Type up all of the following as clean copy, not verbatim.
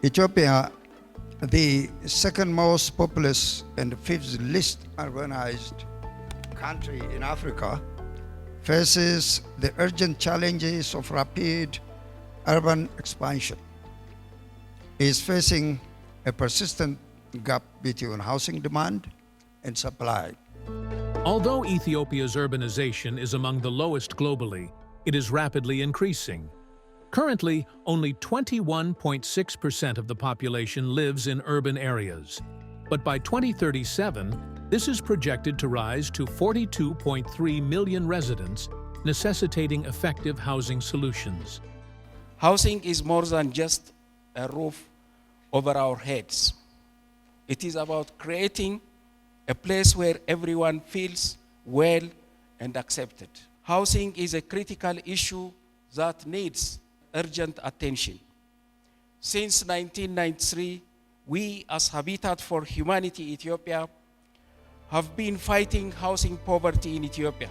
Ethiopia, the second most populous and fifth least urbanized country in Africa, faces the urgent challenges of rapid urban expansion. It is facing a persistent gap between housing demand and supply. Although Ethiopia's urbanization is among the lowest globally, it is rapidly increasing. Currently, only 21.6% of the population lives in urban areas. But by 2037, this is projected to rise to 42.3 million residents, necessitating effective housing solutions. Housing is more than just a roof over our heads. It is about creating a place where everyone feels well and accepted. Housing is a critical issue that needs urgent attention. Since 1993, we as Habitat for Humanity Ethiopia have been fighting housing poverty in Ethiopia,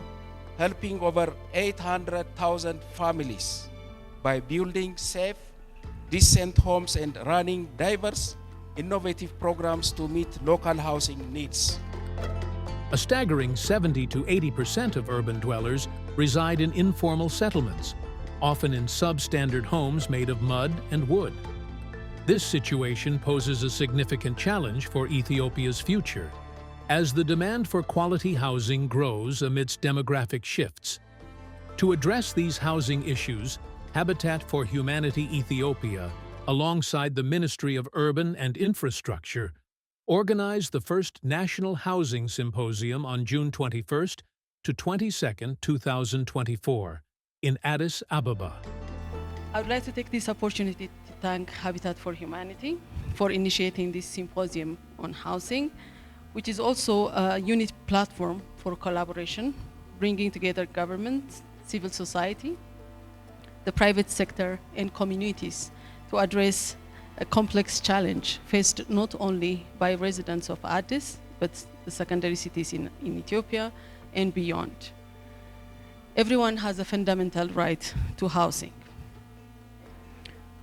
helping over 800,000 families by building safe, decent homes and running diverse, innovative programs to meet local housing needs. A staggering 70 to 80% of urban dwellers reside in informal settlements, often in substandard homes made of mud and wood. This situation poses a significant challenge for Ethiopia's future, as the demand for quality housing grows amidst demographic shifts. To address these housing issues, Habitat for Humanity Ethiopia, alongside the Ministry of Urban and Infrastructure, organized the first National Housing Symposium on June 21st to 22nd, 2024, in Addis Ababa. I would like to take this opportunity to thank Habitat for Humanity for initiating this symposium on housing, which is also a unit platform for collaboration, bringing together government, civil society, the private sector, and communities to address a complex challenge faced not only by residents of Addis, but the secondary cities in Ethiopia and beyond. Everyone has a fundamental right to housing.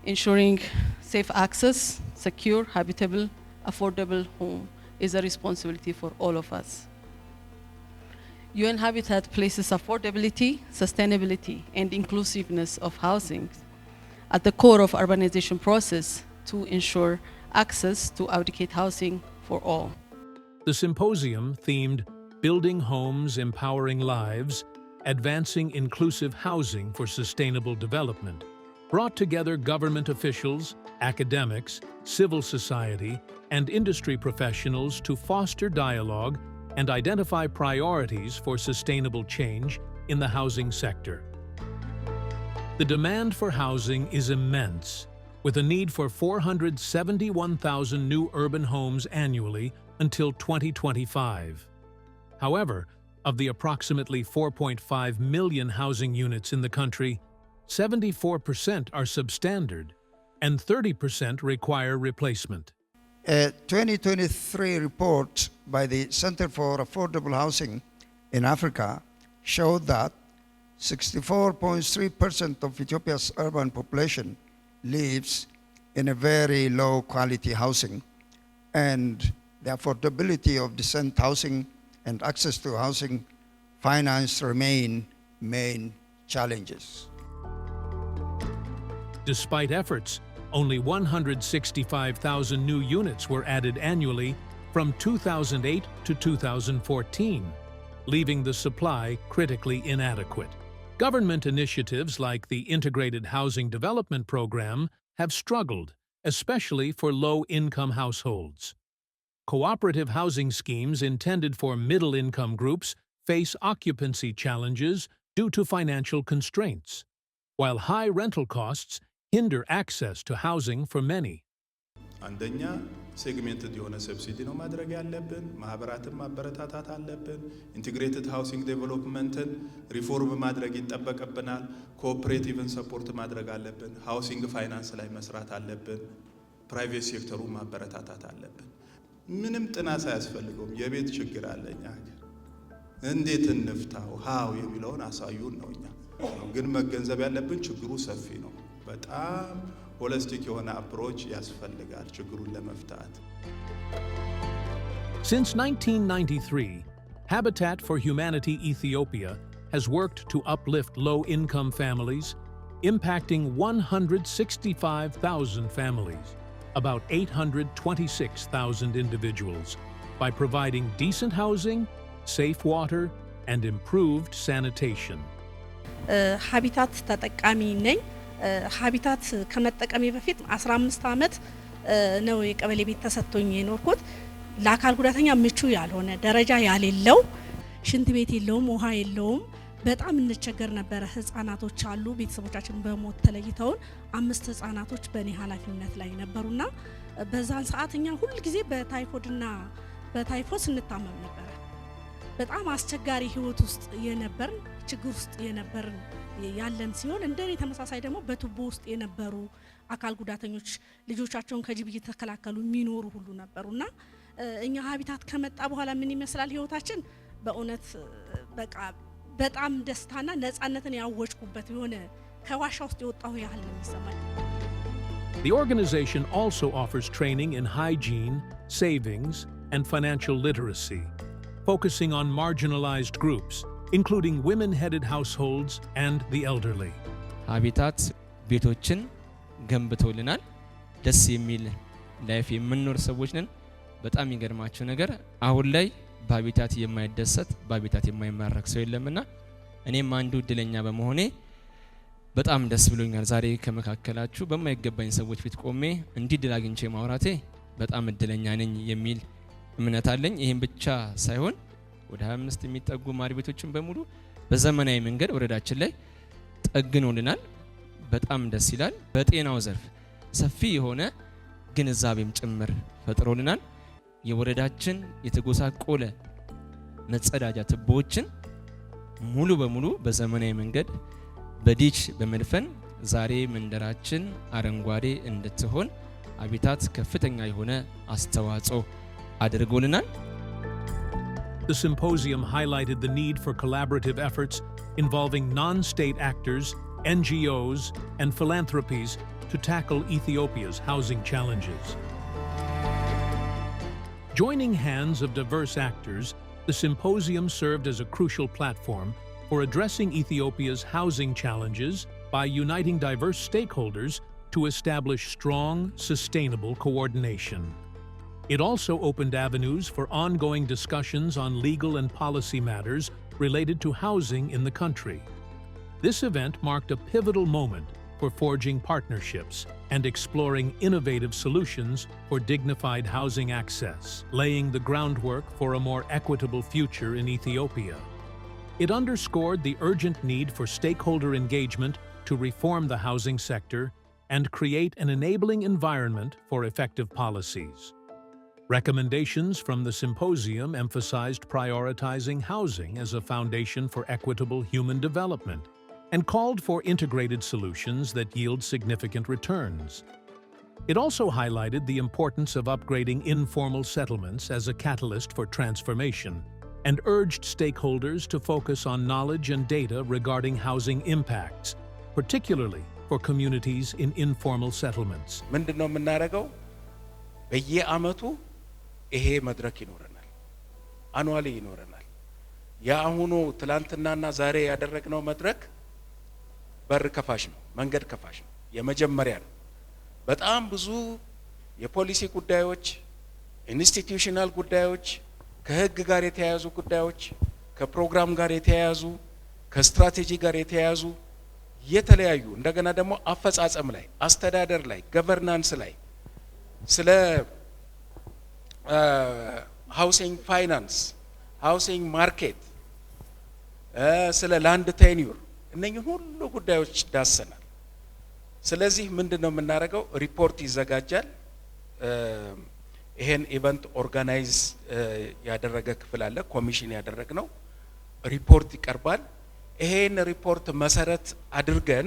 Ensuring safe access, secure, habitable, affordable home is a responsibility for all of us. UN Habitat places affordability, sustainability, and inclusiveness of housing at the core of urbanization process to ensure access to adequate housing for all. The symposium, themed Building Homes, Empowering Lives, Advancing Inclusive Housing for Sustainable Development, brought together government officials, academics, civil society, and industry professionals to foster dialogue and identify priorities for sustainable change in the housing sector. The demand for housing is immense, with a need for 471,000 new urban homes annually until 2025. However, of the approximately 4.5 million housing units in the country, 74% are substandard and 30% require replacement. A 2023 report by the Center for Affordable Housing in Africa showed that 64.3% of Ethiopia's urban population lives in a very low quality housing, and the affordability of decent housing and access to housing finance remain main challenges. Despite efforts, only 165,000 new units were added annually from 2008 to 2014, leaving the supply critically inadequate. Government initiatives like the Integrated Housing Development Program have struggled, especially for low-income households. Cooperative housing schemes intended for middle-income groups face occupancy challenges due to financial constraints, while high rental costs hinder access to housing for many. አንደኛ ሴግሜንትድ የሆነ ሰብሲዲ ነው ማድረግ ያለብን ማህበራትን ማበረታታት አለብን ኢንቲግሬትድ ሃውሲንግ ዴቨሎፕመንትን ሪፎርም ማድረግ ይጠበቅብናል ኮኦፐሬቲቭን ሰፖርት ማድረግ አለብን ሃውሲንግ ፋይናንስ ላይ መስራት አለብን ፕራይቬት ሴክተሩ ማበረታታት አለብን ምንም ጥናት ሳያስፈልገውም የቤት ችግር አለኛ እንዴት እንፍታው ሃው የሚለውን አሳዩን ነውኛ ግን መገንዘብ ያለብን ችግሩ ሰፊ ነው በጣም ሆሊስቲክ የሆነ አፕሮች ያስፈልጋል ችግሩን ለመፍታት። Since 1993, Habitat for Humanity Ethiopia has worked to uplift low-income families, impacting 165,000 families, about 826,000 individuals, by providing decent housing, safe water, and improved sanitation. Habitat ተጠቃሚ ነኝ። Habitat ከመጠቀሜ በፊት 15 ዓመት ነው የቀበሌ ቤት ተሰጥቶኝ የኖርኩት። ለአካል ጉዳተኛ ምቹ ያልሆነ ደረጃ ያሌለው ሽንት ቤት የለውም፣ ውሃ የለውም። በጣም እንቸገር ነበር። ህፃናቶች አሉ ቤተሰቦቻችን በሞት ተለይተውን 5 ህፃናቶች በኔ ኃላፊነት ላይ ነበሩና በዛን ሰዓትኛ ሁሉ ጊዜ በታይፎድና በታይፎስ እንታመም ነበር። በጣም አስቸጋሪ ህይወት ውስጥ የነበርን ችግር ውስጥ የነበርን ያለን ሲሆን እንደኔ ተመሳሳይ ደግሞ በቱቦ ውስጥ የነበሩ አካል ጉዳተኞች ልጆቻቸውን ከጅብ እየተከላከሉ የሚኖሩ ሁሉ ነበሩና እኛ ሀቢታት ከመጣ በኋላ ምን ይመስላል ህይወታችን በእውነት በቃ በጣም ደስታና ነፃነትን ያወጅኩበት የሆነ ከዋሻ ውስጥ የወጣሁ ያህል ነው የሚሰማኝ። The organization also offers training in hygiene, savings, and financial literacy, focusing on marginalized groups, including women-headed households and the elderly. Habitat ቤቶችን ገንብቶልናል። ደስ የሚል ላይፍ የምንኖር ሰዎች ነን። በጣም የሚገርማችሁ ነገር አሁን ላይ በሀቢታት የማይደሰት በሀቢታት የማይማረክ ሰው የለምና እኔም አንዱ እድለኛ በመሆኔ በጣም ደስ ብሎኛል። ዛሬ ከመካከላችሁ በማይገባኝ ሰዎች ፊት ቆሜ እንዲህ ድል አግኝቼ ማውራቴ በጣም እድለኛ ነኝ የሚል እምነት አለኝ። ይሄን ብቻ ሳይሆን ወደ 25 የሚጠጉ ማሪ ቤቶችን በሙሉ በዘመናዊ መንገድ ወረዳችን ላይ ጠግኖልናል። በጣም ደስ ይላል። በጤናው ዘርፍ ሰፊ የሆነ ግንዛቤም ጭምር ፈጥሮልናል። የወረዳችን የተጎሳቆለ መጸዳጃ ቱቦዎችን ሙሉ በሙሉ በዘመናዊ መንገድ በዲች በመድፈን ዛሬ መንደራችን አረንጓዴ እንድትሆን ሀቢታት ከፍተኛ የሆነ አስተዋጽኦ አድርጎልናል። The symposium highlighted the need for collaborative efforts involving non-state actors, NGOs, and philanthropies to tackle Ethiopia's housing challenges. Joining hands of diverse actors, the symposium served as a crucial platform for addressing Ethiopia's housing challenges by uniting diverse stakeholders to establish strong, sustainable coordination. It also opened avenues for ongoing discussions on legal and policy matters related to housing in the country. This event marked a pivotal moment for forging partnerships and exploring innovative solutions for dignified housing access, laying the groundwork for a more equitable future in Ethiopia. It underscored the urgent need for stakeholder engagement to reform the housing sector and create an enabling environment for effective policies. Recommendations from the symposium emphasized prioritizing housing as a foundation for equitable human development and called for integrated solutions that yield significant returns. It also highlighted the importance of upgrading informal settlements as a catalyst for transformation and urged stakeholders to focus on knowledge and data regarding housing impacts, particularly for communities in informal settlements. ምንድነው የምናደርገው? በየአመቱ ይሄ መድረክ ይኖረናል፣ አኑዋሊ ይኖረናል። ያሁኑ ትላንትናና ዛሬ ያደረግነው መድረክ በር ከፋሽ ነው፣ መንገድ ከፋሽ ነው፣ የመጀመሪያ ነው። በጣም ብዙ የፖሊሲ ጉዳዮች፣ ኢንስቲትዩሽናል ጉዳዮች፣ ከህግ ጋር የተያያዙ ጉዳዮች፣ ከፕሮግራም ጋር የተያያዙ፣ ከስትራቴጂ ጋር የተያያዙ የተለያዩ እንደገና ደግሞ አፈጻጸም ላይ፣ አስተዳደር ላይ፣ ገቨርናንስ ላይ ስለ ሃውሲንግ ፋይናንስ፣ ሃውሲንግ ማርኬት፣ ስለ ላንድ ቴኒዩር እነኚህ ሁሉ ጉዳዮች ዳሰናል። ስለዚህ ምንድነው የምናደርገው? ሪፖርት ይዘጋጃል። ይሄን ኢቨንት ኦርጋናይዝ ያደረገ ክፍል አለ፣ ኮሚሽን ያደረግነው ሪፖርት ይቀርባል። ይሄን ሪፖርት መሰረት አድርገን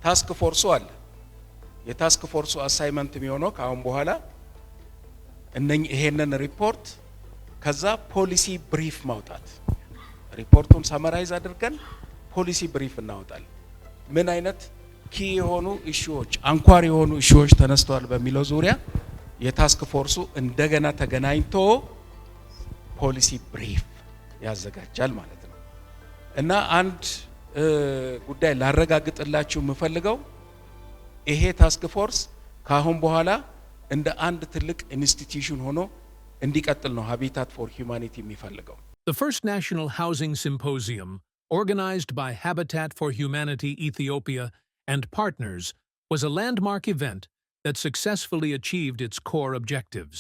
ታስክ ፎርሱ አለ። የታስክ ፎርሱ አሳይመንት የሚሆነው ካሁን በኋላ ይሄንን ሪፖርት ከዛ ፖሊሲ ብሪፍ ማውጣት፣ ሪፖርቱን ሰመራይዝ አድርገን ፖሊሲ ብሪፍ እናወጣለን። ምን አይነት ኪ የሆኑ ኢሹዎች አንኳር የሆኑ ኢሹዎች ተነስተዋል በሚለው ዙሪያ የታስክ ፎርሱ እንደገና ተገናኝቶ ፖሊሲ ብሪፍ ያዘጋጃል ማለት ነው። እና አንድ ጉዳይ ላረጋግጥላችሁ የምፈልገው ይሄ ታስክ ፎርስ ካሁን በኋላ እንደ አንድ ትልቅ ኢንስቲትዩሽን ሆኖ እንዲቀጥል ነው ሃቢታት ፎር ሂዩማኒቲ የሚፈልገው። The first National Housing Symposium, organized by Habitat for Humanity Ethiopia and partners, was a landmark event that successfully achieved its core objectives.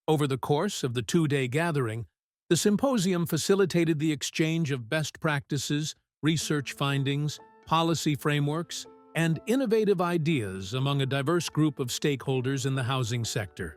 Over the course of the two-day gathering, the symposium facilitated the exchange of best practices, research findings, policy frameworks, and innovative ideas among a diverse group of stakeholders in the housing sector.